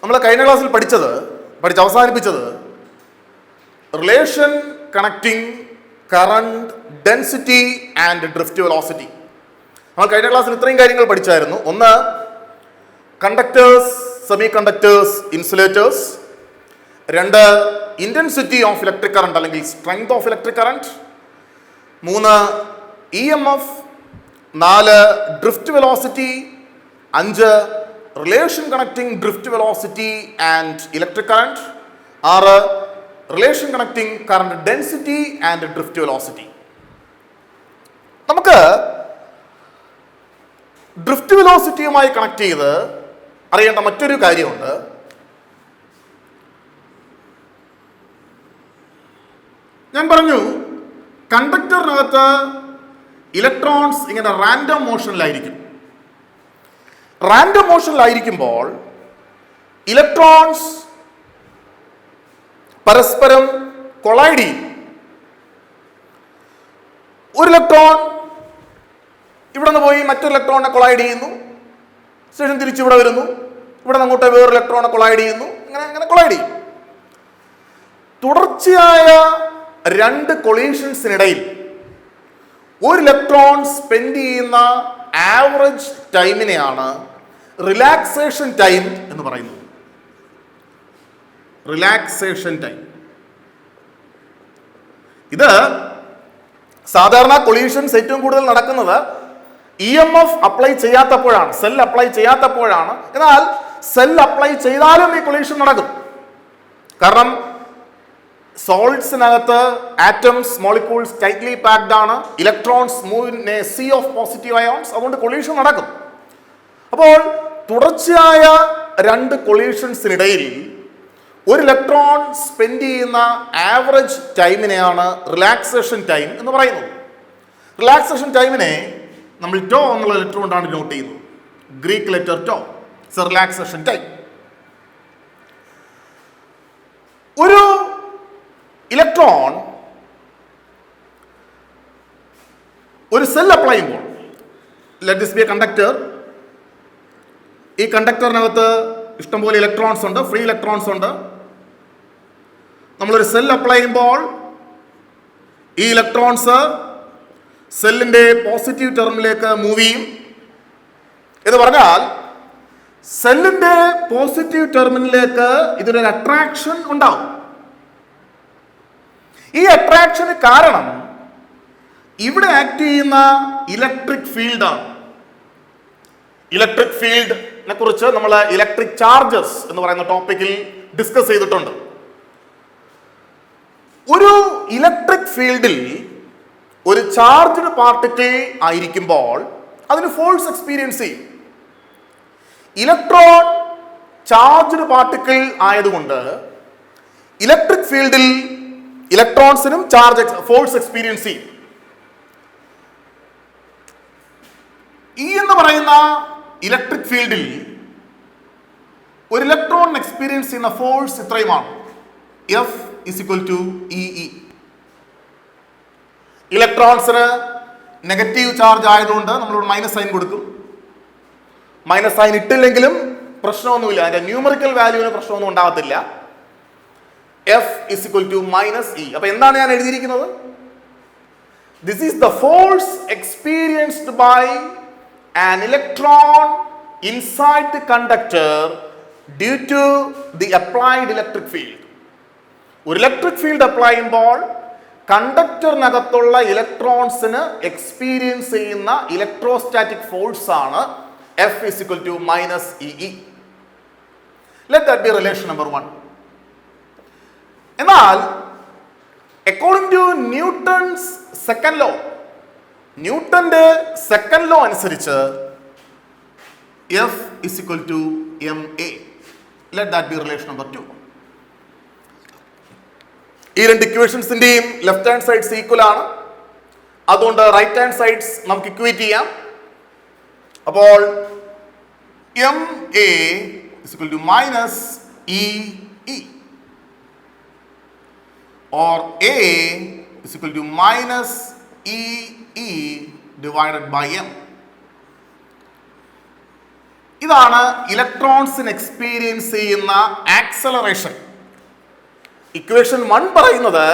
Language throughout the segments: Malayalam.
നമ്മൾ കഴിഞ്ഞ ക്ലാസ്സിൽ പഠിച്ച് അവസാനിപ്പിച്ചത് relation connecting current density and drift velocity. നമ്മൾ കഴിഞ്ഞ ക്ലാസ്സിൽ ഇത്രയും കാര്യങ്ങൾ പഠിച്ചായിരുന്നു. ഒന്ന്, കണ്ടക്ടേഴ്സ്, സെമി കണ്ടക്ടേഴ്സ്, ഇൻസുലേറ്റേഴ്സ്. രണ്ട്, ഇന്റൻസിറ്റി ഓഫ് ഇലക്ട്രിക് കറണ്ട് അല്ലെങ്കിൽ സ്ട്രെങ്ത് ഓഫ് ഇലക്ട്രിക് കറണ്ട്. മൂന്ന്, EMF. നാല്, ഡ്രിഫ്റ്റ് വെലോസിറ്റി. അഞ്ച്, relation connecting drift velocity and electric current. ആറ്, relation connecting current density and drift velocity. നമുക്ക് ഡ്രിഫ്റ്റ് വെലോസിറ്റിയുമായി കണക്ട് ചെയ്ത് അറിയേണ്ട മറ്റൊരു കാര്യമുണ്ട്. ഞാൻ പറഞ്ഞു, കണ്ടക്ടറിനകത്ത് ഇലക്ട്രോൺസ് ഇങ്ങനെ റാൻഡം മോഷനിലായിരിക്കും. റാൻഡം മോഷനിലായിരിക്കുമ്പോൾ ഇലക്ട്രോൺസ് പരസ്പരം കൊളൈഡ് ചെയ്യും. ഒരു ഇലക്ട്രോൺ ഇവിടെ നിന്ന് പോയി മറ്റൊരു ഇലക്ട്രോണിനെ കൊളൈഡ് ചെയ്യുന്നു, ശേഷം തിരിച്ച് ഇവിടെ വരുന്നു, ഇവിടെ നിന്ന് അങ്ങോട്ട് വേറൊരു ഇലക്ട്രോണെ കൊളൈഡ് ചെയ്യുന്നു, അങ്ങനെ കൊളൈഡ് ചെയ്യും. തുടർച്ചയായ രണ്ട് കൊളീഷൻസിനിടയിൽ ഒരു ഇലക്ട്രോൺ സ്പെൻഡ് ചെയ്യുന്ന ആവറേജ് ടൈമിനെയാണ് റിലാക്സേഷൻ ടൈം എന്ന് പറയുന്നത്. Relaxation time. ഇത് സാധാരണ കൊളീഷൻസ് ഏറ്റവും കൂടുതൽ നടക്കുന്നത് EMF അപ്ലൈ ചെയ്യാത്തപ്പോഴാണ്, സെൽ അപ്ലൈ ചെയ്യാത്തപ്പോഴാണ്. എന്നാൽ സെൽ അപ്ലൈ ചെയ്താലും ഈ കൊളീഷൻ നടക്കും. കാരണം സോളിഡ്സിനകത്ത് ആറ്റംസ്, മോളിക്യൂൾസ് ടൈറ്റ്ലി പാക്ഡ് ആണ്. Electrons move in a sea of positive ions. അതുകൊണ്ട് കൊളീഷൻ നടക്കും. അപ്പോൾ തുടർച്ചയായ രണ്ട് കൊളീഷൻസിനിടയിൽ ഒരു ഇലക്ട്രോൺ സ്പെൻഡ് ചെയ്യുന്ന ആവറേജ് ടൈമിനെയാണ് റിലാക്സേഷൻ ടൈം എന്ന് പറയുന്നത്. റിലാക്സേഷൻ ടൈമിനെ നമ്മൾ ടോ എന്നുള്ള ലെറ്റർ കൊണ്ടാണ് നോട്ട് ചെയ്യുന്നത്. Greek letter tau. It's relaxation time. ഒരു ഇലക്ട്രോൺ ഒരു സെൽ അപ്ലൈ ചെയ്യുമ്പോൾ, let this be a conductor. ഈ കണ്ടക്ടറിനകത്ത് ഇഷ്ടംപോലെ ഇലക്ട്രോൺസ് ഉണ്ട്, ഫ്രീ ഇലക്ട്രോൺസ് ഉണ്ട്. നമ്മളൊരു സെൽ അപ്ലൈ ചെയ്യുമ്പോൾ ഈ ഇലക്ട്രോൺസ് സെല്ലിന്റെ പോസിറ്റീവ് ടെർമിലേക്ക് മൂവ് ചെയ്യും. എന്ന് പറഞ്ഞാൽ സെല്ലിന്റെ പോസിറ്റീവ് ടെർമിനിലേക്ക് ഇതിനൊരു അട്രാക്ഷൻ ഉണ്ടാവും. ഈ അട്രാക്ഷന് കാരണം ഇവിടെ ആക്ട് ചെയ്യുന്ന ഇലക്ട്രിക് ഫീൽഡാണ്. ഇലക്ട്രിക് ഫീൽഡിനെ കുറിച്ച് നമ്മൾ ഇലക്ട്രിക് ചാർജസ് എന്ന് പറയുന്ന ടോപ്പിക്കിൽ ഡിസ്കസ് ചെയ്തിട്ടുണ്ട്. ഒരു ഇലക്ട്രിക് ഫീൽഡിൽ ഒരു ചാർജ്ഡ് പാർട്ടിക്കിൾ ആയിരിക്കുമ്പോൾ അതിന് ഫോഴ്സ് എക്സ്പീരിയൻസ് ചെയ്യും. ഇലക്ട്രോൺ ചാർജ്ഡ് പാർട്ടിക്കിൾ ആയതുകൊണ്ട് ഇലക്ട്രിക് ഫീൽഡിൽ ഇലക്ട്രോൺസിനും ഫോഴ്സ് എക്സ്പീരിയൻസ് ചെയ്യും. E എന്ന് പറയുന്ന ഇലക്ട്രിക് ഫീൽഡിൽ ഒരു ഇലക്ട്രോൺ എക്സ്പീരിയൻസ് ചെയ്യുന്ന ഫോഴ്സ് ഇത്രയുമാണ്. F is equal to EE. ഇലക്ട്രോൺസിന് നെഗറ്റീവ് ചാർജ് ആയതുകൊണ്ട് നമ്മളിവിടെ മൈനസ് സൈൻ കൊടുക്കും. മൈനസ് സൈൻ ഇട്ടില്ലെങ്കിലും പ്രശ്നമൊന്നുമില്ല, അതിന്റെ ന്യൂമറിക്കൽ വാല്യൂവിന് പ്രശ്നമൊന്നും ഉണ്ടാകത്തില്ല. F is equal to minus E. അപ്പൊ എന്താണ് ഞാൻ എഴുതിയിരിക്കുന്നത്? This is the force experienced by an electron inside the conductor due to the applied electric field. ഒരു ഇലക്ട്രിക് ഫീൽഡ് അപ്ലൈ ചെയ്യുമ്പോൾ കണ്ടക്ടറിനകത്തുള്ള ഇലക്ട്രോൺസിന് എക്സ്പീരിയൻസ് ചെയ്യുന്ന ഇലക്ട്രോസ്റ്റാറ്റിക് ഫോഴ്സ് ആണ് F is equal to minus EE. Let that be relation number 1. എന്നാൽ according to Newton's second law, ന്യൂട്ടന്റെ സെക്കൻഡ് ലോ അനുസരിച്ച് F is equal to ma. Let that be relation number 2. ഈ രണ്ട് ഇക്വേഷൻസിന്റെയും ലെഫ്റ്റ് ഹാൻഡ് സൈഡ്സ് ഈക്വൽ ആണ്. അതുകൊണ്ട് റൈറ്റ് ഹാൻഡ് സൈഡ്സ് നമുക്ക് ഇക്വേറ്റ് ചെയ്യാം. അപ്പോൾ ma is equal to minus EE or A is equal to minus EE divided by M. ഇതാണ് ഇലക്ട്രോൺസിന് എക്സ്പീരിയൻസ് ചെയ്യുന്ന ആക്സലറേഷൻ. ഇക്വേഷൻ 1 പറയുന്നത്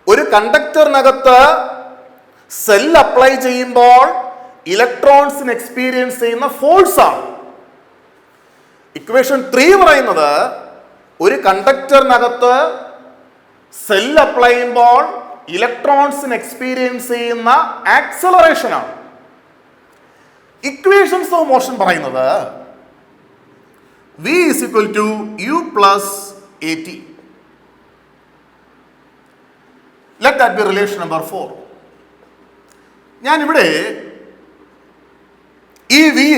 ഒരു കണ്ടക്ടറിനകത്ത് സെൽ അപ്ലൈ ചെയ്യുമ്പോൾ ഇലക്ട്രോൺസിന് എക്സ്പീരിയൻസ് ചെയ്യുന്ന ഫോഴ്സ് ആണ്. ഇക്വേഷൻ 3 പറയുന്നത് ഒരു കണ്ടക്ടറിനകത്ത് സെൽ അപ്ലൈ ചെയ്യുമ്പോൾ ഇലക്ട്രോൺസിന് എക്സ്പീരിയൻസ് ചെയ്യുന്ന ആക്സലറേഷൻ ആണ്. ഇക്വേഷൻസ് ഓഫ് മോഷൻ പറയുന്നത് V is equal to U plus AT. Let that be relation number 4. ഞാൻ ഇവിടെ ഈ വി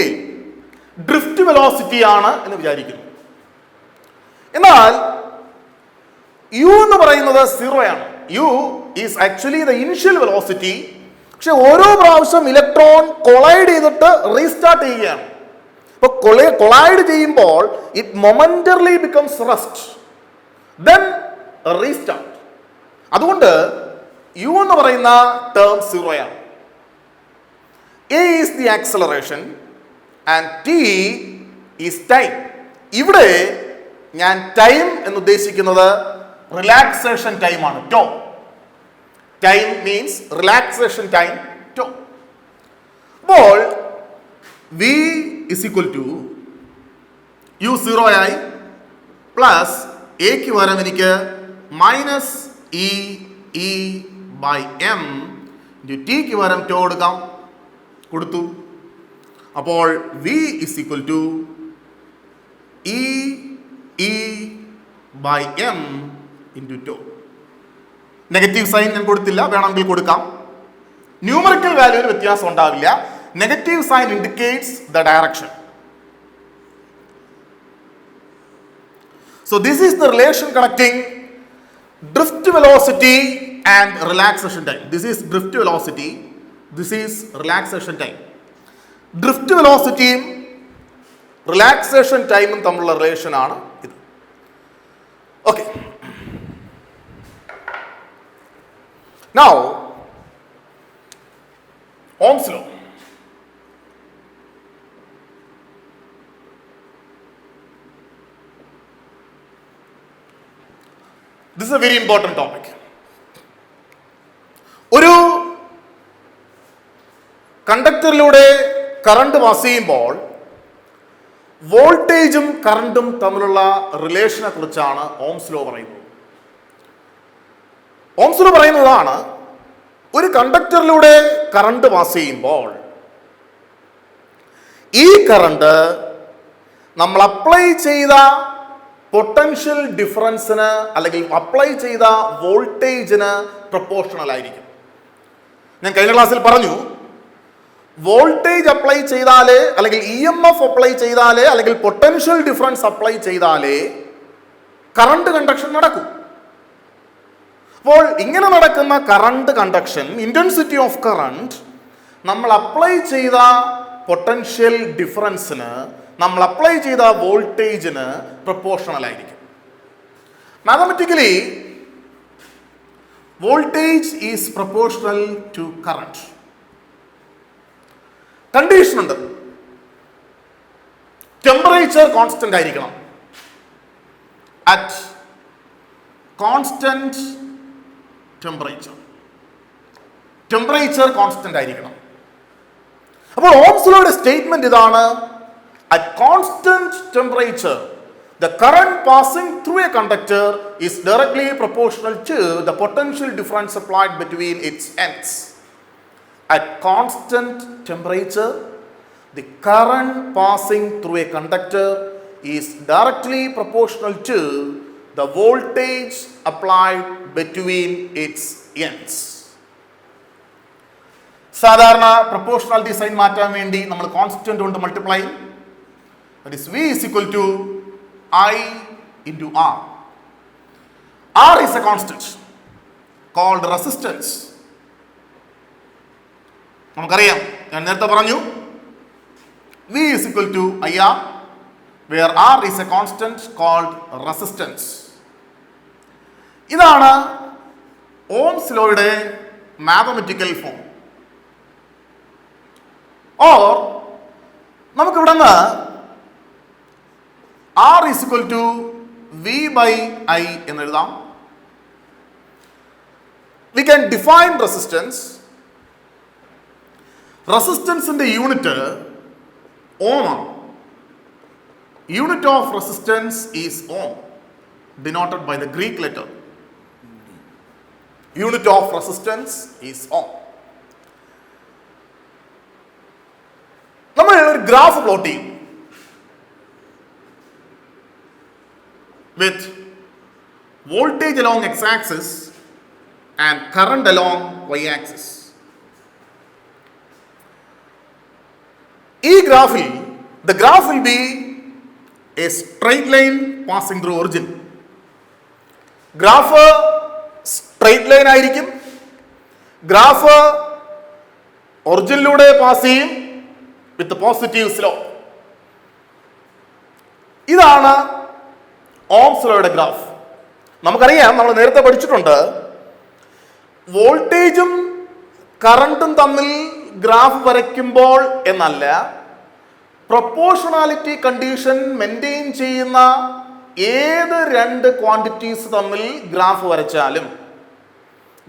ഡ്രിഫ്റ്റ് വെലോസിറ്റി ആണ് എന്ന് വിചാരിക്കുന്നു. എന്നാൽ യു എന്ന് പറയുന്നത് 0 ആണ്. U is actually the initial velocity. പക്ഷെ ഓരോ പ്രാവശ്യം ഇലക്ട്രോൺ കൊളൈഡ് ചെയ്തിട്ട് റീസ്റ്റാർട്ട് ചെയ്യുകയാണ്. അപ്പോൾ കൊളൈഡ് ചെയ്യുമ്പോൾ it momentarily becomes rest, then restart. അതുകൊണ്ട് യു എന്ന് പറയുന്ന ടേം 0 ആണ്. A is the acceleration and T is time. ഇവിടെ ഞാൻ ടൈം എന്ന് ഉദ്ദേശിക്കുന്നത് റിലാക്സേഷൻ ടൈം ആണ്, tau. Time means relaxation time, tau. അപ്പോൾ V is equal to U 0 ആയി പ്ലസ് എക്ക് പകരം എനിക്ക് minus e by m into ടിക്ക് പകരം ടോ കൊടുത്തു. അപ്പോൾ V is equal to E by M into τ. Negative sign ഞാൻ കൊടുത്തില്ല, വേണമെങ്കിൽ കൊടുക്കാം. ന്യൂമറിക്കൽ വാല്യൂവിന് വ്യത്യാസം ഉണ്ടാവില്ല. Negative sign indicates the direction. So this is the relation connecting drift velocity and relaxation time. This is drift velocity. This is relaxation time. Drift വെലോസിറ്റിയും റിലാക്സേഷൻ ടൈമും തമ്മിലുള്ള റിലേഷൻ ആണ് ഇത്. Okay, now ohm's law. This is a very important topic. ഒരു കണ്ടക്ടറിലൂടെ കറണ്ട് പാസ് ചെയ്യുമ്പോൾ വോൾട്ടേജും കറണ്ടും തമ്മിലുള്ള റിലേഷനെ കുറിച്ചാണ് ഓംസ് ലോ പറയുന്നത്. ഓംസ് ലോ പറയുന്നതാണ് ഒരു കണ്ടക്ടറിലൂടെ കറണ്ട് പാസ് ചെയ്യുമ്പോൾ ഈ കറണ്ട് നമ്മൾ അപ്ലൈ ചെയ്ത പൊട്ടൻഷ്യൽ ഡിഫറൻസിന് അല്ലെങ്കിൽ അപ്ലൈ ചെയ്ത വോൾട്ടേജിന് പ്രൊപ്പോർഷണൽ ആയിരിക്കും. ഞാൻ കഴിഞ്ഞ ക്ലാസ്സിൽ പറഞ്ഞു, വോൾട്ടേജ് അപ്ലൈ ചെയ്താലേ അല്ലെങ്കിൽ EMF അപ്ലൈ ചെയ്താലേ അല്ലെങ്കിൽ പൊട്ടൻഷ്യൽ ഡിഫറൻസ് അപ്ലൈ ചെയ്താലേ കറണ്ട് കണ്ടക്ഷൻ നടക്കും. അപ്പോൾ ഇങ്ങനെ നടക്കുന്ന current conduction, intensity of current നമ്മൾ അപ്ലൈ ചെയ്ത പൊട്ടൻഷ്യൽ ഡിഫറൻസിന്, നമ്മൾ അപ്ലൈ ചെയ്ത വോൾട്ടേജിന് പ്രൊപ്പോർഷണൽ ആയിരിക്കും. Mathematically voltage is proportional to current. Condition ഉണ്ട്, ടെമ്പറേച്ചർ കോൺസ്റ്റന്റ് ആയിരിക്കണം. അറ്റ് കോൺസ്റ്റന്റ് ടെമ്പറേച്ചർ കോൺസ്റ്റന്റ് ആയിരിക്കണം. അപ്പോൾ ഓംസ് ലോയുടെ സ്റ്റേറ്റ്മെന്റ് ഇതാണ്: at constant temperature the current passing through a conductor is directly proportional to the potential difference applied between its ends. At constant temperature, the current passing through a conductor is directly proportional to the voltage applied between its ends. സാധാരണ പ്രൊപ്പോർഷണാലിറ്റി സൈൻ മാറ്റാൻ വേണ്ടി നമ്മൾ കോൺസ്റ്റന്റ് കൊണ്ട് മൾട്ടിപ്ലൈ ചെയ്യും. That is V is equal to I into R. R is a constant called resistance. നമുക്കറിയാം, ഞാൻ നേരത്തെ പറഞ്ഞു V is equal to IR, where R is a constant called resistance. ഇതാണ് ഓംസ് ലോയുടെ മാത്തമാറ്റിക്കൽ ഫോം. ഓർ നമുക്കിവിടെ നിന്ന് R is equal to V by I എന്ന് എഴുതാം. We can define resistance. റെസിസ്റ്റൻസിന്റെ യൂണിറ്റ് ഓം ആണ്. Unit of resistance is ohm, denoted by the Greek letter. Unit of resistance is ohm. നമ്മൾ ഒരു ഗ്രാഫ് പ്ലോട്ട് ചെയ്യും with voltage along x-axis and current along y-axis. ഈ ഗ്രാഫിൽ the graph will be a straight line passing through origin. Graph straight line ആയിരിക്കും. ഗ്രാഫ് ഒറിജിനിലൂടെ പാസ് ചെയ്യും വിത്ത് പോസിറ്റീവ് സ്ലോപ്പ്. ഇതാണ് ഓംസ് ലോയുടെ ഗ്രാഫ്. നമുക്കറിയാം, നമ്മൾ നേരത്തെ പഠിച്ചിട്ടുണ്ട്, വോൾട്ടേജും കറണ്ടും തമ്മിൽ ഗ്രാഫ് വരയ്ക്കുമ്പോൾ എന്നല്ല, പ്രൊപ്പോർഷണാലിറ്റി കണ്ടീഷൻ മെയിൻറ്റെയിൻ ചെയ്യുന്ന ഏത് രണ്ട് ക്വാണ്ടിറ്റീസ് തമ്മിൽ ഗ്രാഫ് വരച്ചാലും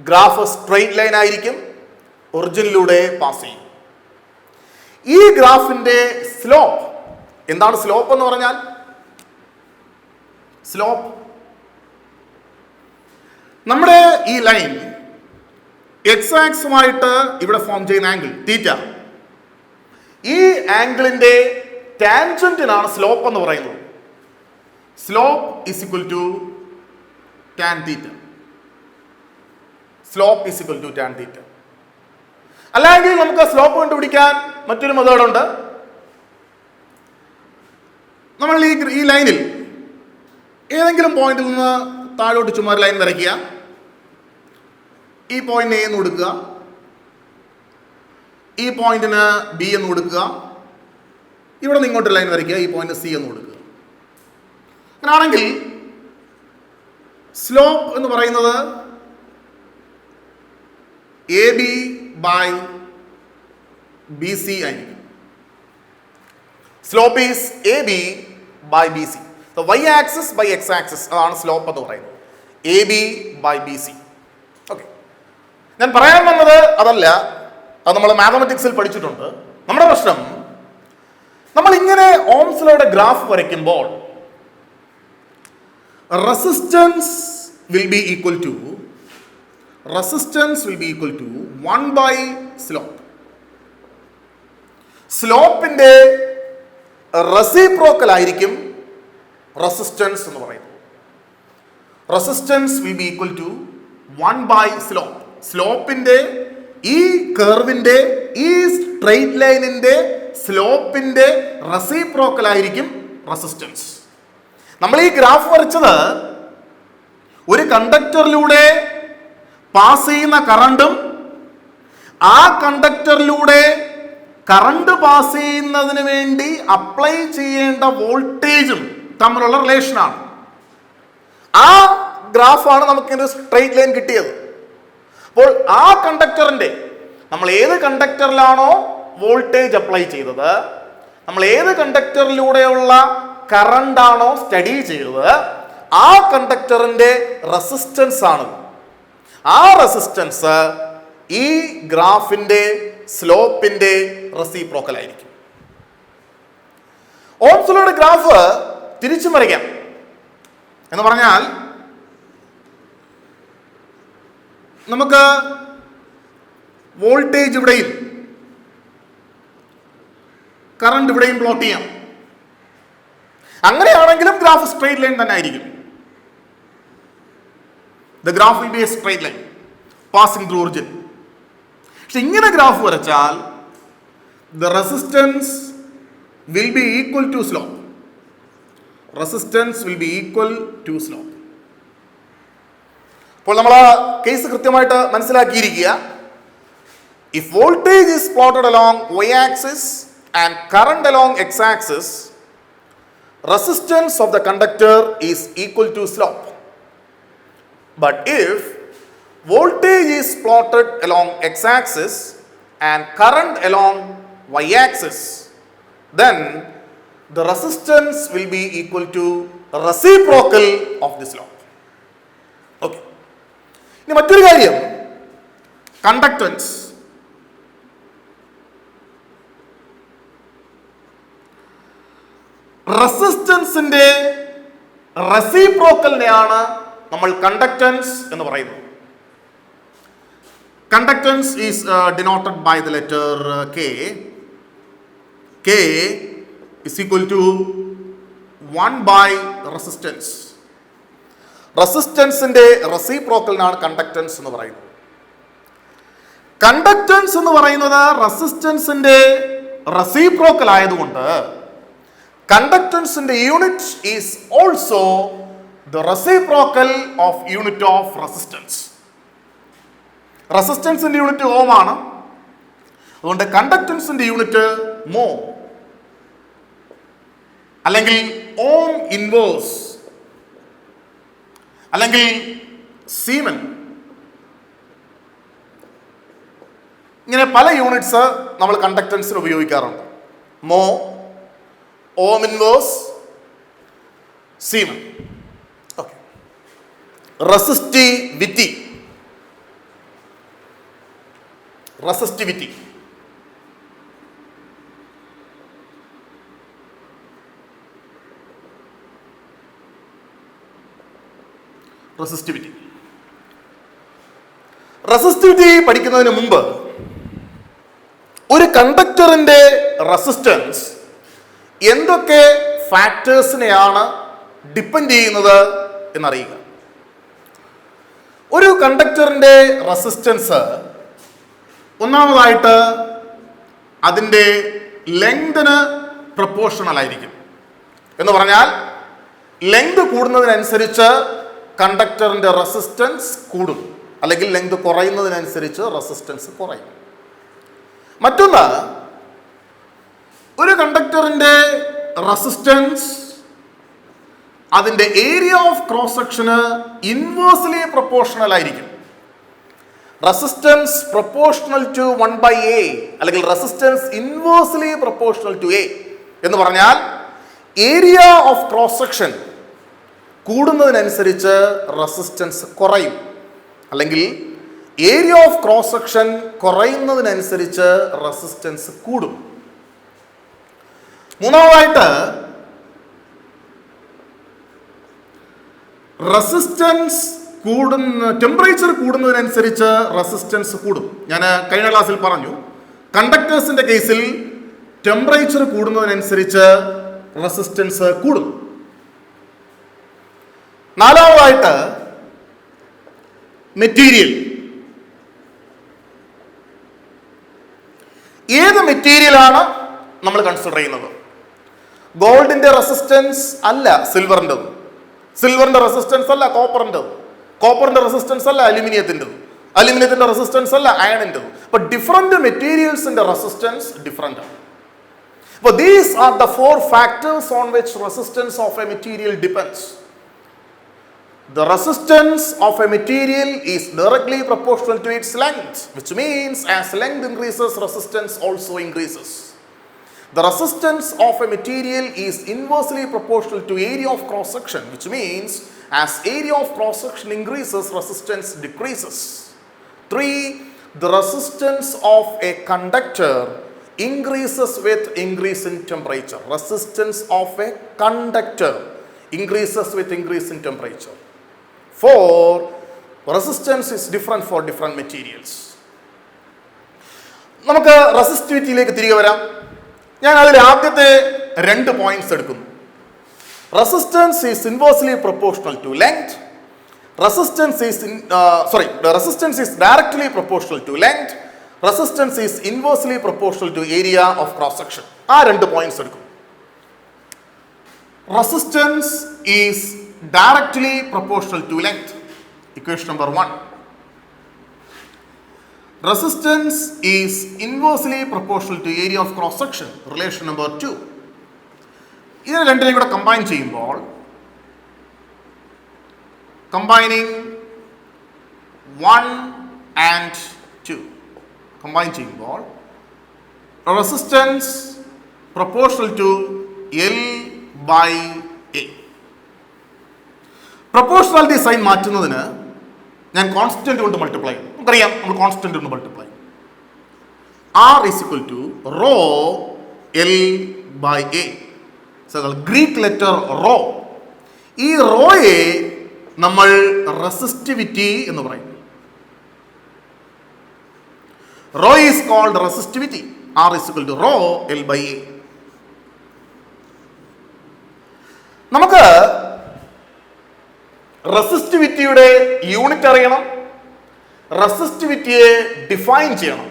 ഗ്രാഫ് സ്ട്രെയിറ്റ് ലൈൻ ആയിരിക്കും, ഒറിജിനിലൂടെ പാസ് ചെയ്യും. ഈ ഗ്രാഫിന്റെ സ്ലോപ്പ് എന്താണ്? സ്ലോപ്പ് എന്ന് പറഞ്ഞാൽ സ്ലോപ്പ് നമ്മുടെ ഈ ലൈൻ എക്സ് ആക്സുമായിട്ട് ഇവിടെ ഫോം ചെയ്യുന്ന ആംഗിൾ തീറ്റ, ഈ ആംഗിളിന്റെ ടാൻജന്റിനാണ് സ്ലോപ്പ് എന്ന് പറയുന്നത്. Slope is equal to tan theta. Slope is equal to tan theta. അല്ലെങ്കിൽ നമുക്ക് സ്ലോപ്പ് കണ്ടുപിടിക്കാൻ മറ്റൊരു മെത്തേഡുണ്ട്. നമ്മൾ ഈ ലൈനിൽ ഏതെങ്കിലും പോയിന്റിൽ നിന്ന് താഴോട്ട് ചുമ്മാ ലൈൻ വരയ്ക്കുക. ഈ പോയിന്റ് എ എന്ന് കൊടുക്കുക, ഈ പോയിന്റിന് ബി എന്ന് കൊടുക്കുക, ഇവിടെ നിന്ന് ഇങ്ങോട്ട് ലൈൻ വരയ്ക്കുക, ഈ പോയിന്റ് സി എന്ന് കൊടുക്കുക. അങ്ങനെയാണെങ്കിൽ സ്ലോപ്പ് എന്ന് പറയുന്നത് A B by B C ആയിരിക്കും. Slope is A B by B C. Y axis by X axis, അതാണ് സ്ലോപ്പ് എന്ന് പറയുന്നത്. A B by B C. Okay, ഞാൻ പറയാൻ വന്നത് അതല്ല, അത് നമ്മൾ മാത്തമാറ്റിക്സിൽ പഠിച്ചിട്ടുണ്ട്. നമ്മുടെ പ്രശ്നം, നമ്മൾ ഇങ്ങനെ ഓംസ് ലോയുടെ ഗ്രാഫ് വരയ്ക്കുമ്പോൾ resistance will be equal to 1 by slope. സ്ലോപ്പിന്റെ റെസിപ്രോക്കൽ ആയിരിക്കും റെസിസ്റ്റൻസ് എന്ന് പറയുന്നത്. Resistance will be equal to 1 by slope. സ്ലോപ്പിന്റെ ഈ കർവിന്റെ, ഈ സ്ട്രെയിറ്റ് ലൈനിന്റെ സ്ലോപ്പിന്റെ റെസിപ്രോക്കൽ ആയിരിക്കും റെസിസ്റ്റൻസ്. നമ്മൾ ഈ ഗ്രാഫ് വരച്ചത് ഒരു കണ്ടക്ടറിലൂടെ പാസ് ചെയ്യുന്ന കറണ്ടും ആ കണ്ടക്ടറിലൂടെ കറണ്ട് പാസ് ചെയ്യുന്നതിന് വേണ്ടി അപ്ലൈ ചെയ്യേണ്ട വോൾട്ടേജും തമ്മിലുള്ള റിലേഷനാണ്. ആ ഗ്രാഫാണ് നമുക്കിത് സ്ട്രെയിറ്റ് ലൈൻ കിട്ടിയത്. അപ്പോൾ ആ കണ്ടക്ടറിന്റെ, നമ്മൾ ഏത് കണ്ടക്ടറിലാണോ വോൾട്ടേജ് അപ്ലൈ ചെയ്തത്, നമ്മൾ ഏത് കണ്ടക്ടറിലൂടെയുള്ള കറണ്ടാണോ സ്റ്റഡി ചെയ്തത്, ആ കണ്ടക്ടറിന്റെ റെസിസ്റ്റൻസ് ആണ്. ആ റെസിസ്റ്റൻസ് ഈ ഗ്രാഫിന്റെ സ്ലോപ്പിന്റെ റെസിപ്രോക്കൽ ആയിരിക്കും. ഓംസ് ലോയുടെ ഗ്രാഫ് തിരിച്ചും വരയ്ക്കാം. എന്ന് പറഞ്ഞാൽ നമുക്ക് വോൾട്ടേജ് ഇവിടെയും കറണ്ട് ഇവിടെയും പ്ലോട്ട് ചെയ്യാം. അങ്ങനെയാണെങ്കിലും ഗ്രാഫ് സ്ട്രെയിറ്റ് ലൈൻ തന്നെ ആയിരിക്കും. The graph will be a straight line passing through origin. പക്ഷെ ഇങ്ങനെ ഗ്രാഫ് വരച്ചാൽ the resistance will be equal to slope. Resistance will be equal to slope. അപ്പോൾ നമ്മൾ ആ കേസ് കൃത്യമായിട്ട് മനസ്സിലാക്കിയിരിക്കുക. If voltage is plotted along y-axis and current along x-axis, resistance of the conductor is equal to slope. But if voltage is plotted along x-axis and current along y-axis, then the resistance will be equal to reciprocal of this law. Okay. ഇനി മറ്റൊരു കാര്യം, കണ്ടക്ടൻസ്. റെസിസ്റ്റൻസിന്റെ റെസിപ്രോക്കലിനെയാണ് നമ്മൾ കണ്ടക്ടൻസ് എന്ന് പറയുന്നത്. Conductance is denoted by the letter K. K is equal to 1 by resistance. റെസിസ്റ്റൻസിന്റെ റെസിപ്രോക്കലിനാണ് കണ്ടക്ടൻസ് എന്ന് പറയുന്നത്. കണ്ടക്ടൻസ് എന്ന് പറയുന്നത് റെസിസ്റ്റൻസിന്റെ റെസിപ്രോക്കൽ ആയതുകൊണ്ട് കണ്ടക്ടൻസിന്റെ unit is also the reciprocal of unit of resistance. റെസിസ്റ്റൻസിന്റെ യൂണിറ്റ് ഓം ആണ്, അതുകൊണ്ട് കണ്ടക്ടൻസിന്റെ യൂണിറ്റ് മോ അല്ലെങ്കിൽ ഓം ഇൻവേഴ്സ് അല്ലെങ്കിൽ സീമൻ, ഇങ്ങനെ പല യൂണിറ്റ്സ് നമ്മൾ കണ്ടക്ടൻസിന് ഉപയോഗിക്കാറുണ്ട്. Mho, ohm inverse, siemens. Okay. Resistivity. Resistivity resistivity resistivity പഠിക്കുന്നതിന് മുമ്പ് ഒരു കണ്ടക്ടറിന്റെ റെസിസ്റ്റൻസ് എന്തൊക്കെ ഫാക്ടേഴ്സിനെയാണ് ഡിപ്പെൻഡ് ചെയ്യുന്നത് എന്നറിയുക. ഒരു കണ്ടക്ടറിന്റെ റെസിസ്റ്റൻസ് ഒന്നാമതായിട്ട് അതിൻ്റെ ലെങ്തിന് പ്രൊപ്പോർഷണൽ ആയിരിക്കും. എന്ന് പറഞ്ഞാൽ ലെങ്ത് കൂടുന്നതിനനുസരിച്ച് കണ്ടക്ടറിന്റെ റെസിസ്റ്റൻസ് കൂടും, അല്ലെങ്കിൽ ലെങ്ത് കുറയുന്നതിനനുസരിച്ച് റെസിസ്റ്റൻസ് കുറയും. മറ്റൊന്ന്, ഒരു കണ്ടക്ടറിന്റെ റെസിസ്റ്റൻസ് അതിന്റെ ഏരിയ ഓഫ് ക്രോസ് സെക്ഷന് ഇൻവേഴ്സ്ലി പ്രൊപ്പോർഷണൽ ആയിരിക്കും. റെസിസ്റ്റൻസ് പ്രൊപ്പോർഷണൽ ടു 1/A അല്ലെങ്കിൽ resistance inversely proportional to A എന്ന് പറഞ്ഞാൽ ഏരിയ ഓഫ് ക്രോസ് സെക്ഷൻ കൂടുന്നതിനനുസരിച്ച് റെസിസ്റ്റൻസ് കുറയും, അല്ലെങ്കിൽ ഏരിയ ഓഫ് ക്രോസ് സെക്ഷൻ കുറയുന്നതിനനുസരിച്ച് റെസിസ്റ്റൻസ് കൂടും. മൂന്നാമതായിട്ട് റെസിസ്റ്റൻസ് ടെമ്പറേച്ചർ കൂടുന്നതിനനുസരിച്ച് റെസിസ്റ്റൻസ് കൂടും. ഞാൻ കഴിഞ്ഞ ക്ലാസ്സിൽ പറഞ്ഞു, കണ്ടക്ടേഴ്സിന്റെ കേസിൽ ടെമ്പറേച്ചർ കൂടുന്നതിനനുസരിച്ച് റെസിസ്റ്റൻസ് കൂടും. നാലാമതായിട്ട് മെറ്റീരിയൽ. ഏത് മെറ്റീരിയലാണ് നമ്മൾ കൺസിഡർ ചെയ്യുന്നത്? ഗോൾഡിന്റെ റെസിസ്റ്റൻസ് അല്ല സിൽവറിൻ്റെത്, സിൽവറിന്റെ റെസിസ്റ്റൻസ് അല്ല കോപ്പറിൻ്റെത്, കോപ്പറിന്റെ റെസിസ്റ്റൻസ് അല്ല അലുമിനിയത്തിൻ്റെത്, അലുമിനിയത്തിന്റെ റെസിസ്റ്റൻസ് അല്ല അയണിൻ്റെത്. അപ്പൊ ഡിഫറെന്റ് മെറ്റീരിയൽസിന്റെ റെസിസ്റ്റൻസ് ഡിഫറെന്റ് ആണ്. അപ്പൊ these are the 4 factors on which resistance of a material depends. The resistance of a material is directly proportional to its length, which means as length increases, resistance also increases. The resistance of a material is inversely proportional to area of cross section, which means as area of cross section increases, resistance decreases. 3. The resistance of a conductor increases with increase in temperature. Resistance of a conductor increases with increase in temperature. 4. Resistance is different for different materials. നമുക്ക് റെസിസ്റ്റിവിറ്റിയിലേക്ക് തിരികെ വരാം. ഞാൻ അതിൽ ആദ്യത്തെ 2 പോയിന്റ്സ് എടുക്കുന്നു. Resistance is inversely proportional to length. Resistance is directly proportional to length. Resistance is inversely proportional to area of cross section. ആ 2 പോയിന്റ്സ് എടുക്കും. Resistance is directly proportional to length, equation number 1. Resistance is inversely proportional to area of cross section, relation number 2. ഇതിനെ രണ്ടിനെയും കൂടെ കമ്പൈൻ ചെയ്യുമ്പോൾ, combining 1 and 2, കമ്പൈൻ ചെയ്യുമ്പോൾ resistance proportional to L by A. Proportionality sign മാറ്റുന്നതിന് ഞാൻ കോൺസ്റ്റന്റ് കൊണ്ട് മൾട്ടിപ്ലൈ ചെയ്യും. നമുക്കറിയാം നമ്മൾ കോൺസ്റ്റന്റ് കൊണ്ട് multiply. R is equal to rho L by A. Greek letter rho. ഈ റോയെ നമ്മൾ റെസിസ്റ്റിവിറ്റി എന്ന് പറയും. Rho is called resistivity. R is equal to rho L by A. നമുക്ക് റെസിസ്റ്റിവിറ്റിയുടെ യൂണിറ്റ് അറിയണം, റെസിസ്റ്റിവിറ്റിയെ ഡിഫൈൻ ചെയ്യണം.